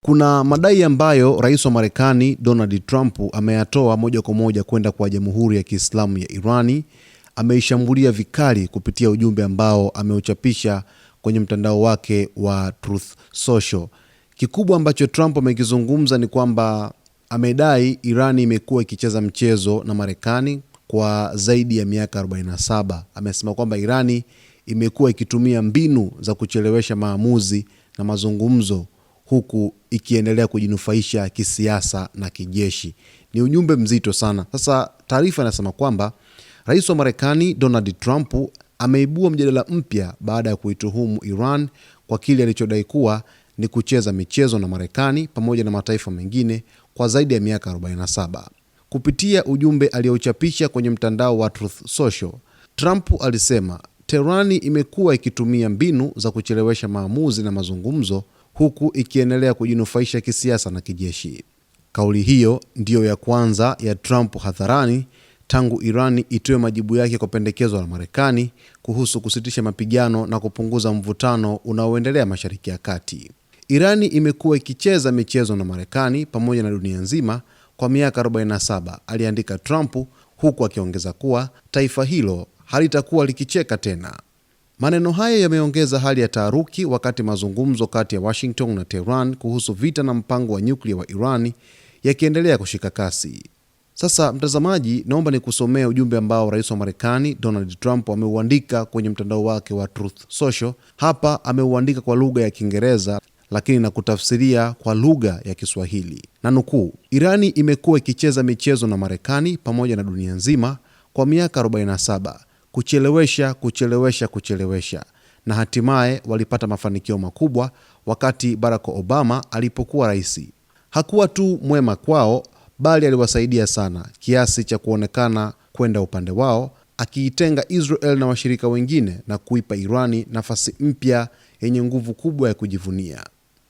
Kuna madai ambayo rais wa Marekani Donald Trump ameyatoa moja kwa moja kwenda kwa Jamhuri ya Kiislamu ya Irani. Ameishambulia vikali kupitia ujumbe ambao ameuchapisha kwenye mtandao wake wa Truth Social. Kikubwa ambacho Trump amekizungumza ni kwamba amedai Irani imekuwa ikicheza mchezo na Marekani kwa zaidi ya miaka 47. Amesema kwamba Irani imekuwa ikitumia mbinu za kuchelewesha maamuzi na mazungumzo huku ikiendelea kujinufaisha kisiasa na kijeshi. Ni ujumbe mzito sana. Sasa taarifa inasema kwamba rais wa Marekani Donald Trump ameibua mjadala mpya baada ya kuituhumu Iran kwa kile alichodai kuwa ni kucheza michezo na Marekani pamoja na mataifa mengine kwa zaidi ya miaka 47. Kupitia ujumbe aliochapisha kwenye mtandao wa Truth Social, Trump alisema Tehran imekuwa ikitumia mbinu za kuchelewesha maamuzi na mazungumzo huku ikiendelea kujinufaisha kisiasa na kijeshi. Kauli hiyo ndiyo ya kwanza ya Trump hadharani tangu Irani itoe majibu yake kwa pendekezo la Marekani kuhusu kusitisha mapigano na kupunguza mvutano unaoendelea Mashariki ya Kati. Irani imekuwa ikicheza michezo na Marekani pamoja na dunia nzima kwa miaka 47, aliandika Trump, huku akiongeza kuwa taifa hilo halitakuwa likicheka tena. Maneno haya yameongeza hali ya taharuki wakati mazungumzo kati ya Washington na Tehran kuhusu vita na mpango wa nyuklia wa Irani yakiendelea kushika kasi. Sasa mtazamaji, naomba nikusomee ujumbe ambao rais wa Marekani Donald Trump ameuandika kwenye mtandao wake wa Truth Social. Hapa ameuandika kwa lugha ya Kiingereza lakini na kutafsiria kwa lugha ya Kiswahili. Na nukuu, Irani imekuwa ikicheza michezo na Marekani pamoja na dunia nzima kwa miaka 47, kuchelewesha na hatimaye walipata mafanikio makubwa wakati Barack Obama alipokuwa rais. Hakuwa tu mwema kwao, bali aliwasaidia sana kiasi cha kuonekana kwenda upande wao, akiitenga Israel na washirika wengine na kuipa Irani nafasi mpya yenye nguvu kubwa ya kujivunia.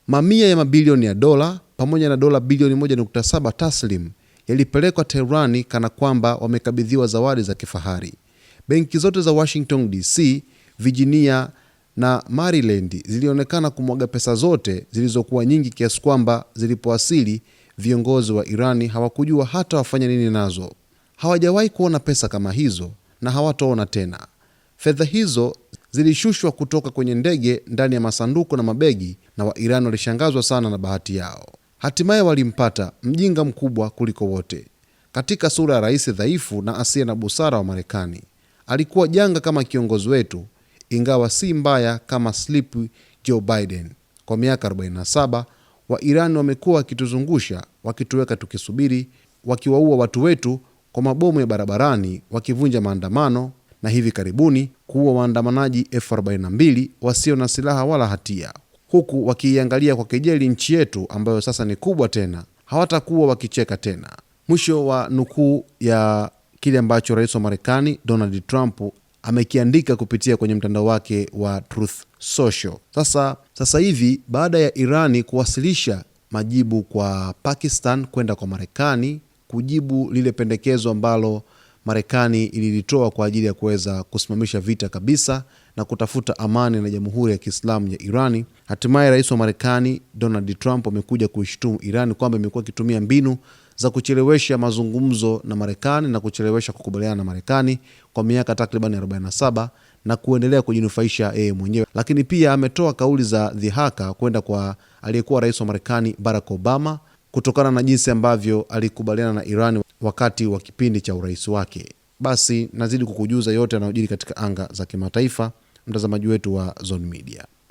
Mamia ya mabilioni ya dola pamoja na dola bilioni 1.7 taslim yalipelekwa Teherani kana kwamba wamekabidhiwa zawadi za kifahari. Benki zote za Washington DC, Virginia na Maryland zilionekana kumwaga pesa zote zilizokuwa nyingi kiasi kwamba zilipowasili viongozi wa Irani hawakujua hata wafanya nini nazo. Hawajawahi kuona pesa kama hizo na hawataona tena. Fedha hizo zilishushwa kutoka kwenye ndege ndani ya masanduku na mabegi, na Wairani walishangazwa sana na bahati yao. Hatimaye walimpata mjinga mkubwa kuliko wote katika sura ya rais dhaifu na asiye na busara wa Marekani. Alikuwa janga kama kiongozi wetu, ingawa si mbaya kama Sleepy Joe Biden. Kwa miaka 47 Wairani wamekuwa wakituzungusha, wakituweka tukisubiri, wakiwaua watu wetu kwa mabomu ya barabarani, wakivunja maandamano na hivi karibuni kuua waandamanaji 42 wasio na silaha wala hatia, huku wakiiangalia kwa kejeli nchi yetu ambayo sasa ni kubwa tena. Hawatakuwa wakicheka tena. Mwisho wa nukuu ya kile ambacho rais wa Marekani Donald Trump amekiandika kupitia kwenye mtandao wake wa Truth Social. Sasa hivi baada ya Irani kuwasilisha majibu kwa Pakistan kwenda kwa Marekani kujibu lile pendekezo ambalo Marekani ililitoa kwa ajili ya kuweza kusimamisha vita kabisa na kutafuta amani na Jamhuri ya Kiislamu ya Irani, hatimaye rais wa Marekani Donald Trump amekuja kuishtumu Irani kwamba imekuwa ikitumia mbinu za kuchelewesha mazungumzo na Marekani na kuchelewesha kukubaliana na Marekani kwa miaka takriban 47 na kuendelea kujinufaisha yeye mwenyewe. Lakini pia ametoa kauli za dhihaka kwenda kwa aliyekuwa rais wa Marekani Barack Obama kutokana na jinsi ambavyo alikubaliana na Iran wakati wa kipindi cha urais wake. Basi nazidi kukujuza yote yanayojiri katika anga za kimataifa, mtazamaji wetu wa Zone Media.